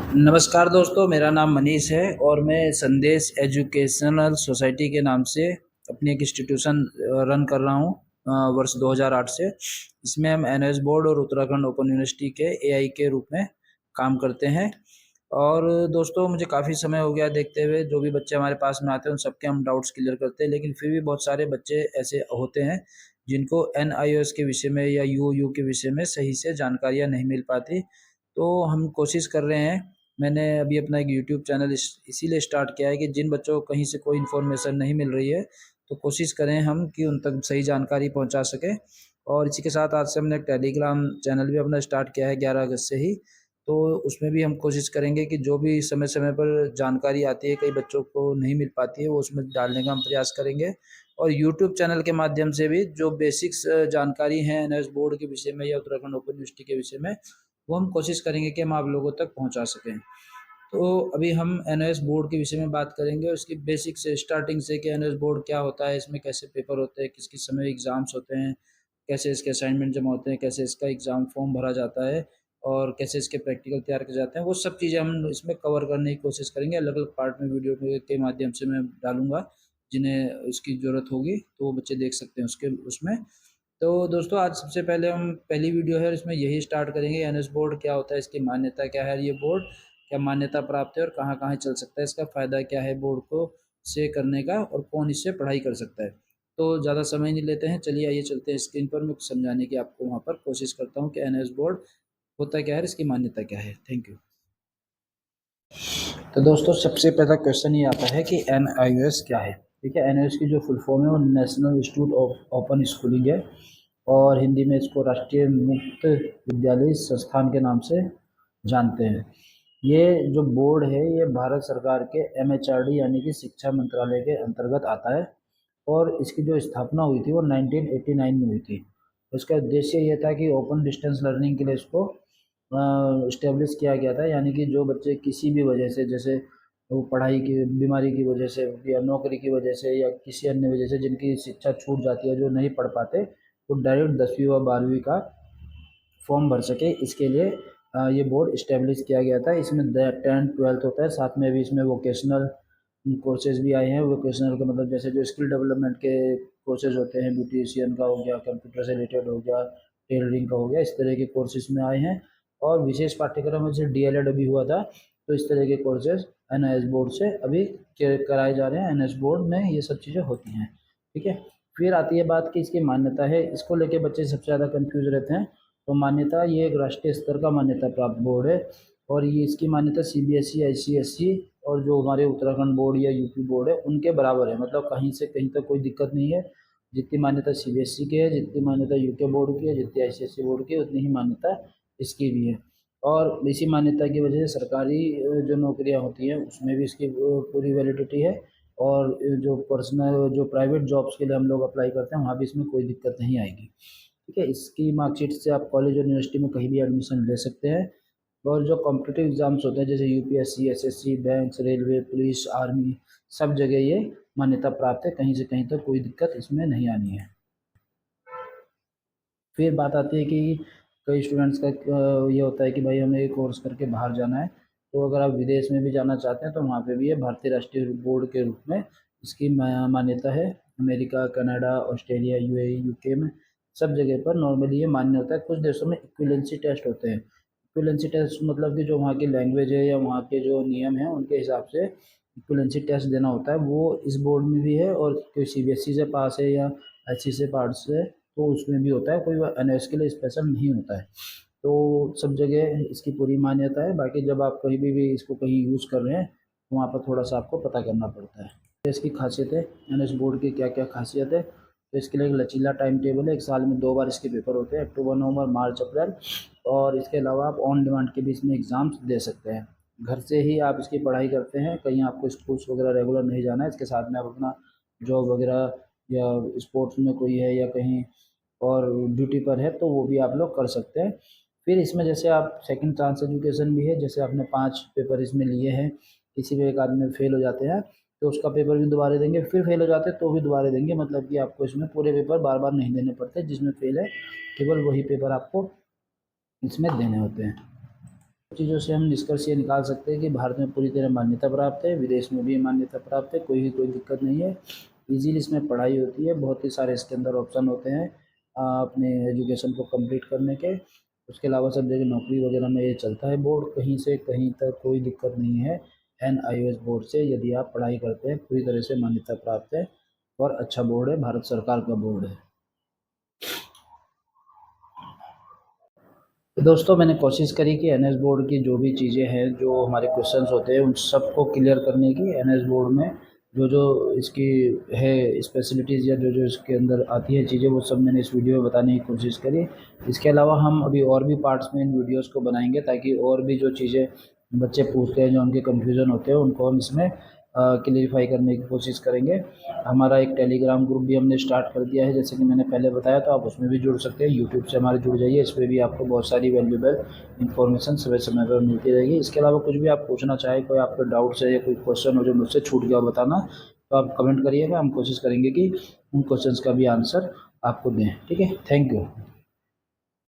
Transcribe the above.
नमस्कार दोस्तों, मेरा नाम मनीष है और मैं संदेश एजुकेशनल सोसाइटी के नाम से अपनी एक इंस्टीट्यूशन रन कर रहा हूँ वर्ष 2008 से। इसमें हम एनएस बोर्ड और उत्तराखंड ओपन यूनिवर्सिटी के एआई के रूप में काम करते हैं। और दोस्तों, मुझे काफ़ी समय हो गया देखते हुए, जो भी बच्चे हमारे पास में आते हैं उन सबके हम डाउट्स क्लियर करते हैं, लेकिन फिर भी बहुत सारे बच्चे ऐसे होते हैं जिनको एनआईओएस के विषय में या यूओयू के विषय में सही से जानकारियाँ नहीं मिल पाती। तो हम कोशिश कर रहे हैं, मैंने अभी अपना एक यूट्यूब चैनल इसीलिए स्टार्ट किया है कि जिन बच्चों को कहीं से कोई इन्फॉर्मेशन नहीं मिल रही है तो कोशिश करें हम कि उन तक सही जानकारी पहुंचा सकें। और इसी के साथ आज से हमने एक टेलीग्राम चैनल भी अपना स्टार्ट किया है 11 अगस्त से ही। तो उसमें भी हम कोशिश करेंगे कि जो भी समय समय पर जानकारी आती है, कई बच्चों को नहीं मिल पाती है, वो उसमें डालने का हम प्रयास करेंगे। और यूट्यूब चैनल के माध्यम से भी जो बेसिक्स जानकारी हैं एनएस बोर्ड के विषय में या उत्तराखंड ओपन यूनिवर्सिटी के विषय में, वो हम कोशिश करेंगे कि हम आप लोगों तक पहुंचा सकें। तो अभी हम एनओएस बोर्ड के विषय में बात करेंगे, उसकी बेसिक से स्टार्टिंग से कि एनओएस बोर्ड क्या होता है, इसमें कैसे पेपर होते हैं, किस किस समय एग्ज़ाम्स होते हैं, कैसे इसके असाइनमेंट जमा होते हैं, कैसे इसका एग्ज़ाम फॉर्म भरा जाता है और कैसे इसके प्रैक्टिकल तैयार किए जाते हैं। वो सब चीज़ें हम इसमें कवर करने की कोशिश करेंगे। अलग अलग पार्ट में वीडियो के माध्यम से मैं डालूंगा, जिन्हें उसकी ज़रूरत होगी तो वो बच्चे देख सकते हैं उसके उसमें। तो दोस्तों, आज सबसे पहले हम पहली वीडियो है इसमें यही स्टार्ट करेंगे, एनएस बोर्ड क्या होता है, इसकी मान्यता क्या है, ये बोर्ड क्या मान्यता प्राप्त है और कहाँ कहाँ चल सकता है, इसका फ़ायदा क्या है बोर्ड को से करने का और कौन इससे पढ़ाई कर सकता है। तो ज़्यादा समय नहीं लेते हैं, चलिए आइए चलते हैं स्क्रीन पर। मैं कुछ समझाने की आपको वहाँ पर कोशिश करता हूँ कि एनएस बोर्ड होता क्या है, इसकी मान्यता क्या है। Thank you. तो दोस्तों, सबसे पहला क्वेश्चन ये आता है कि एनआईओएस क्या है। ठीक है, एनआईओएस की जो फुल फॉर्म है वो national institute of open schooling है और हिंदी में इसको राष्ट्रीय मुक्त विद्यालय संस्थान के नाम से जानते हैं। ये जो बोर्ड है ये भारत सरकार के एमएचआरडी यानी कि शिक्षा मंत्रालय के अंतर्गत आता है और इसकी जो स्थापना हुई थी वो 1989 में हुई थी। इसका उद्देश्य ये था कि ओपन डिस्टेंस लर्निंग के लिए इसको इस्टेब्लिश किया गया था, यानी कि जो बच्चे किसी भी वजह से, जैसे वो पढ़ाई की बीमारी की वजह से या नौकरी की वजह से या किसी अन्य वजह से जिनकी शिक्षा छूट जाती है, जो नहीं पढ़ पाते, वो डायरेक्ट 10वीं व 12वीं का फॉर्म भर सके, इसके लिए ये बोर्ड इस्टेब्लिश किया गया था। इसमें 10th 12th होता है, साथ में भी इसमें वोकेशनल कोर्सेज भी आए हैं। वोकेशनल का मतलब जैसे जो स्किल डेवलपमेंट के कोर्सेज होते हैं, ब्यूटिशियन का हो गया, कंप्यूटर से रिलेटेड हो गया, टेलरिंग का हो गया, इस तरह के कोर्सेज में आए हैं। और विशेष पाठ्यक्रम में जैसे डीएलएड अभी हुआ था, तो इस तरह के कोर्सेज एनआईएस बोर्ड से अभी कराए जा रहे हैं। एनआईएस बोर्ड में ये सब चीज़ें होती हैं। ठीक है, फिर आती है बात कि इसकी मान्यता है। इसको लेके बच्चे सबसे ज़्यादा कंफ्यूज रहते हैं। तो मान्यता, ये एक राष्ट्रीय स्तर का मान्यता प्राप्त बोर्ड है और ये इसकी मान्यता सीबीएसई, आईसीएसई और जो हमारे उत्तराखंड बोर्ड या यूपी बोर्ड है उनके बराबर है। मतलब कहीं से कहीं तक कोई दिक्कत नहीं है। जितनी मान्यता सीबीएसई की है, जितनी मान्यता यूके बोर्ड की है, जितनी आईसीएसई बोर्ड की है, उतनी ही मान्यता इसकी भी है। और इसी मान्यता की वजह से सरकारी जो नौकरियां होती हैं उसमें भी इसकी पूरी वैलिडिटी है और जो पर्सनल जो प्राइवेट जॉब्स के लिए हम लोग अप्लाई करते हैं वहाँ भी इसमें कोई दिक्कत नहीं आएगी। ठीक है, इसकी मार्कशीट से आप कॉलेज और यूनिवर्सिटी में कहीं भी एडमिशन ले सकते हैं। और जो कॉम्पिटिटिव एग्जाम्स होते हैं जैसे UPSC, SSC, banks, railway, police, army, सब जगह ये मान्यता प्राप्त है। कहीं से कहीं तक कोई दिक्कत इसमें नहीं आनी है। फिर बात आती है कि कई स्टूडेंट्स का ये होता है कि भाई हमें एक कोर्स करके बाहर जाना है। तो अगर आप विदेश में भी जाना चाहते हैं तो वहाँ पे भी ये भारतीय राष्ट्रीय बोर्ड के रूप में इसकी मान्यता है। America, Canada, Australia, UAE, UK में सब जगह पर नॉर्मली ये मान्य होता है। कुछ देशों में इक्विवेलेंसी टेस्ट होते हैं। इक्विवेलेंसी टेस्ट मतलब कि जो वहाँ की लैंग्वेज है या वहाँ के जो नियम हैं उनके हिसाब से इक्विवेलेंसी टेस्ट देना होता है। वो इस बोर्ड में भी है और कोई सीबीएसई से पास है या एचई से पास है तो उसमें भी होता है। कोई एनएस के लिए स्पेशल नहीं होता है। तो सब जगह इसकी पूरी मान्यता है। बाकी जब आप कहीं भी इसको कहीं यूज़ कर रहे हैं तो वहाँ पर थोड़ा सा आपको पता करना पड़ता है। इसकी खासियत है, एनएस बोर्ड की क्या क्या खासियत है। तो इसके लिए एक लचीला टाइम टेबल है। एक साल में 2 बार इसके पेपर होते हैं, अक्टूबर, नवंबर, मार्च, अप्रैल। और इसके अलावा आप ऑन डिमांड के भी इसमें एग्ज़ाम्स दे सकते हैं। घर से ही आप इसकी पढ़ाई करते हैं, कहीं आपको स्कूल्स वगैरह रेगुलर नहीं जाना है। इसके साथ में आप अपना जॉब वगैरह या स्पोर्ट्स में कोई है या कहीं और ड्यूटी पर है तो वो भी आप लोग कर सकते हैं। फिर इसमें जैसे आप सेकंड चांस एजुकेशन भी है। जैसे आपने 5 पेपर इसमें लिए हैं, किसी भी एक आदमी फेल हो जाते हैं तो उसका पेपर भी दोबारा देंगे, फिर फेल हो जाते हैं तो भी दोबारा देंगे। मतलब कि आपको इसमें पूरे पेपर बार बार नहीं देने पड़ते। जिसमें फेल है केवल वही पेपर आपको इसमें देने होते हैं। चीज़ों से हम निष्कर्ष ये निकाल सकते हैं कि भारत में पूरी तरह मान्यता प्राप्त है, विदेश में भी मान्यता प्राप्त है, कोई दिक्कत नहीं है। ईजीली इसमें पढ़ाई होती है, बहुत ही सारे इसके अंदर ऑप्शन होते हैं अपने एजुकेशन को कंप्लीट करने के। उसके अलावा सब जगह नौकरी वगैरह में ये चलता है बोर्ड, कहीं से कहीं तक कोई दिक्कत नहीं है। NIOS बोर्ड से यदि आप पढ़ाई करते हैं पूरी तरह से मान्यता प्राप्त है और अच्छा बोर्ड है, भारत सरकार का बोर्ड है। तो दोस्तों मैंने कोशिश करी कि NS बोर्ड की जो भी चीज़ें हैं, जो हमारे क्वेश्चंस होते हैं, उन सबको क्लियर करने की। NS बोर्ड में जो जो इसकी है स्पेशलिटीज़ या जो जो इसके अंदर आती है चीज़ें, वो सब मैंने इस वीडियो में बताने की कोशिश करी। इसके अलावा हम अभी और भी पार्ट्स में इन वीडियोज़ को बनाएंगे, ताकि और भी जो चीज़ें बच्चे पूछते हैं, जो उनके कन्फ्यूज़न होते हैं, उनको हम इसमें क्लियरफाई करने की कोशिश करेंगे। हमारा एक टेलीग्राम ग्रुप भी हमने स्टार्ट कर दिया है, जैसे कि मैंने पहले बताया, तो आप उसमें भी जुड़ सकते हैं। यूट्यूब से हमारे जुड़ जाइए, इस पर भी आपको बहुत सारी वैल्यूएबल इन्फॉर्मेशन समय समय पर मिलती रहेगी। इसके अलावा कुछ भी आप पूछना चाहें, कोई आपके डाउट्स है या कोई क्वेश्चन हो जो मुझसे छूट गया बताना, तो आप कमेंट करिएगा, हम कोशिश करेंगे कि उन क्वेश्चंस का भी आंसर आपको दें। ठीक है, थैंक यू।